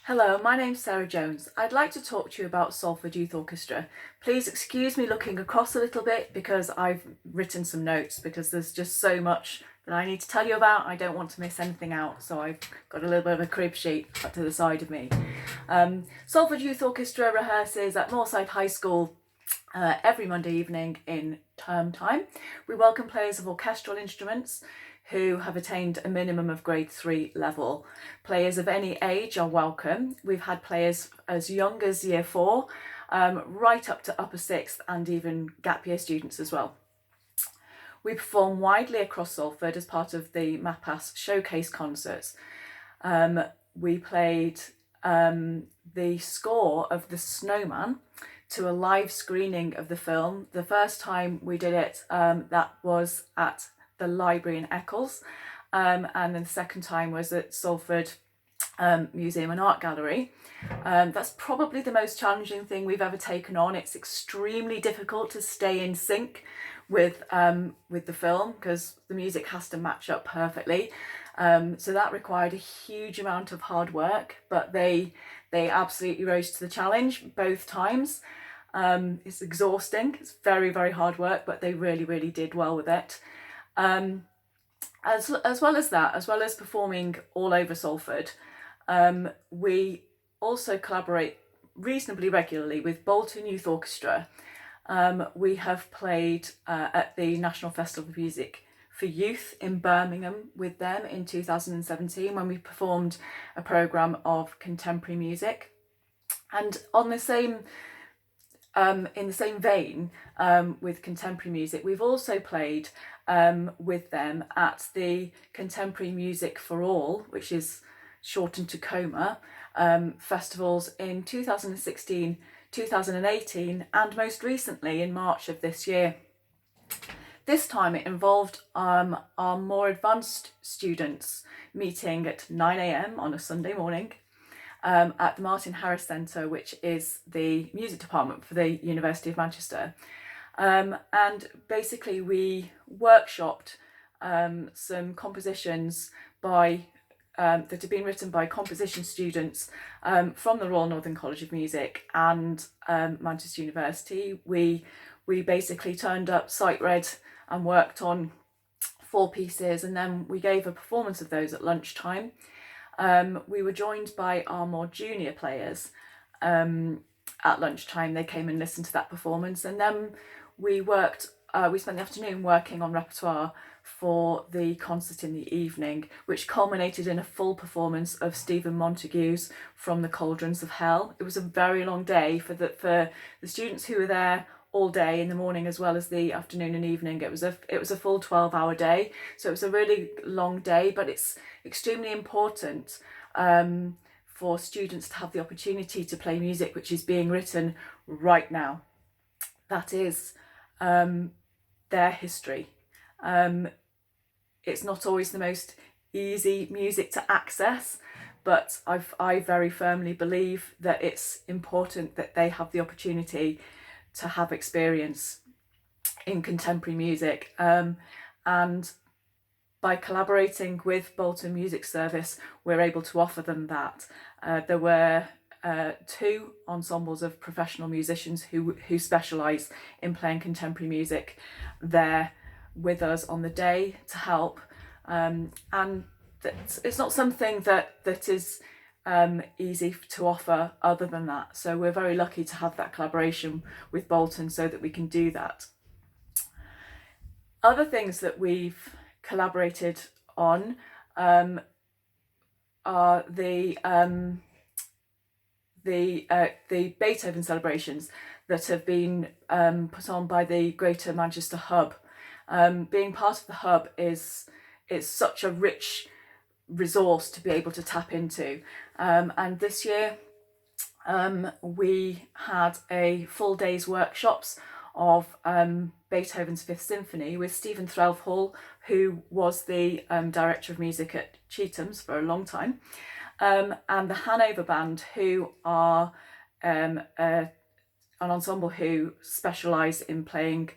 Hello, my name's Sarah Jones. I'd like to talk to you about Salford Youth Orchestra. Please excuse me looking across a little bit because I've written some notes because there's just so much that I need to tell you about. I don't want to miss anything out, so I've got a little bit of a crib sheet up to the side of me. Salford Youth Orchestra rehearses at Moorside High School every Monday evening in term time. We welcome players of orchestral instruments who have attained a minimum of grade 3 level. Players of any age are welcome. We've had players as young as year 4, right up to upper 6th and even gap year students as well. We perform widely across Salford as part of the MAPAS showcase concerts. We played the score of The Snowman to a live screening of the film. The first time we did it, that was at the library in Eccles, and then the second time was at Salford Museum and Art Gallery. That's probably the most challenging thing we've ever taken on. It's extremely difficult to stay in sync with the film because the music has to match up perfectly. So that required a huge amount of hard work, but they absolutely rose to the challenge both times. It's exhausting. It's very, very hard work, but they really did well with it. As well as that, as well as performing all over Salford, we also collaborate reasonably regularly with Bolton Youth Orchestra. We have played at the National Festival of Music for Youth in Birmingham with them in 2017 when we performed a programme of contemporary music. And on the same in the same vein with contemporary music, we've also played with them at the Contemporary Music for All, which is shortened to COMA, festivals in 2016, 2018, and most recently in March of this year. This time it involved our more advanced students meeting at 9 a.m. on a Sunday morning at the Martin Harris Centre, which is the music department for the University of Manchester. And basically we workshopped some compositions that have been written by composition students from the Royal Northern College of Music and Manchester University. We basically turned up, sight read and worked on 4 pieces, and then we gave a performance of those at lunchtime. We were joined by our more junior players at lunchtime. They came and listened to that performance, and then we spent the afternoon working on repertoire for the concert in the evening, which culminated in a full performance of Stephen Montague's From the Cauldrons of Hell. It was a very long day for the students who were there all day in the morning as well as the afternoon and evening. It was a full 12-hour day, so it was a really long day, but it's extremely important for students to have the opportunity to play music which is being written right now. That is their history. It's not always the most easy music to access, but I very firmly believe that it's important that they have the opportunity to have experience in contemporary music, and by collaborating with Bolton Music Service we're able to offer them that. There were 2 ensembles of professional musicians who specialise in playing contemporary music there with us on the day to help, and it's not something that is easy to offer other than that. So we're very lucky to have that collaboration with Bolton so that we can do that. Other things that we've collaborated on are the Beethoven celebrations that have been put on by the Greater Manchester Hub. Being part of the Hub is such a rich resource to be able to tap into, and this year we had a full day's workshops of Beethoven's Fifth Symphony with Stephen Threlfall, who was the director of music at Chetham's for a long time, and the Hanover Band, who are an ensemble who specialise in playing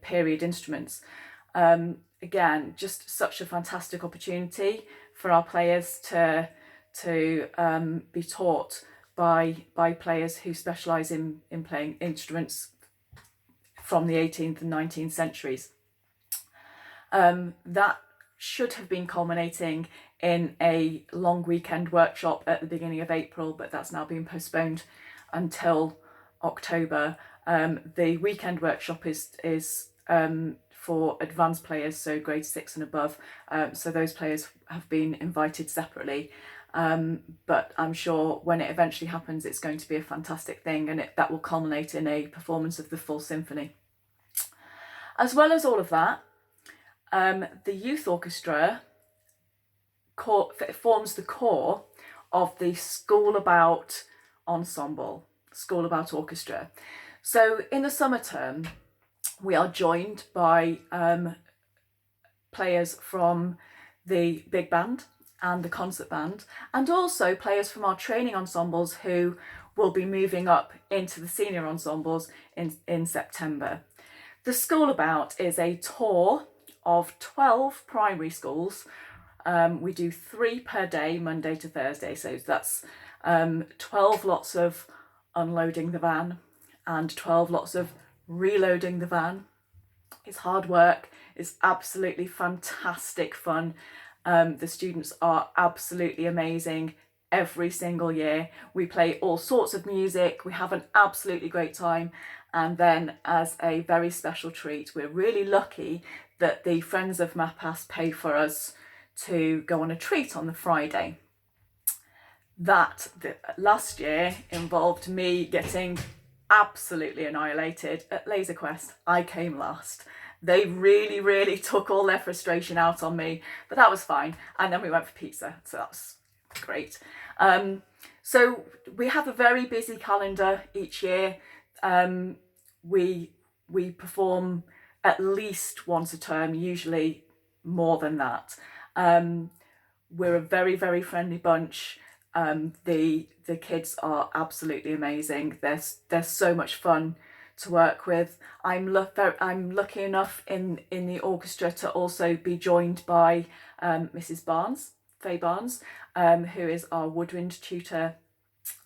period instruments. Again, just such a fantastic opportunity for our players to to be taught by players who specialise in playing instruments from the 18th and 19th centuries. That should have been culminating in a long weekend workshop at the beginning of April, but that's now been postponed until October. The weekend workshop is for advanced players, so grade 6 and above, so those players have been invited separately, but I'm sure when it eventually happens it's going to be a fantastic thing, and that will culminate in a performance of the full symphony. As well as all of that, the youth orchestra forms the core of the School About ensemble, School About orchestra. So in the summer term, we are joined by players from the big band and the concert band, and also players from our training ensembles who will be moving up into the senior ensembles in September. The School About is a tour of 12 primary schools. We do 3 per day, Monday to Thursday, so that's 12 lots of unloading the van and 12 lots of reloading the van. It's hard work, it's absolutely fantastic fun. The students are absolutely amazing every single year. We play all sorts of music, we have an absolutely great time, and then as a very special treat, we're really lucky that the Friends of MAPAS pay for us to go on a treat on the Friday. That last year involved me getting absolutely annihilated at Laser Quest. I came last. They really took all their frustration out on me, but that was fine. And then we went for pizza, so that's great. So we have a very busy calendar each year. We perform at least once a term, usually more than that. We're a very friendly bunch. The kids are absolutely amazing. They're so much fun to work with. I'm lucky enough in the orchestra to also be joined by Mrs. Barnes, Faye Barnes, who is our woodwind tutor,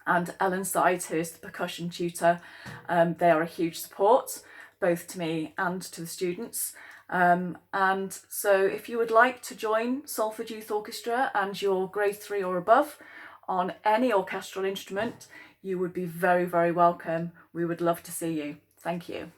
and Ellen Sides, who is the percussion tutor. They are a huge support, both to me and to the students. And so if you would like to join Salford Youth Orchestra and you're grade 3 or above on any orchestral instrument, you would be very welcome. We would love to see you. Thank you.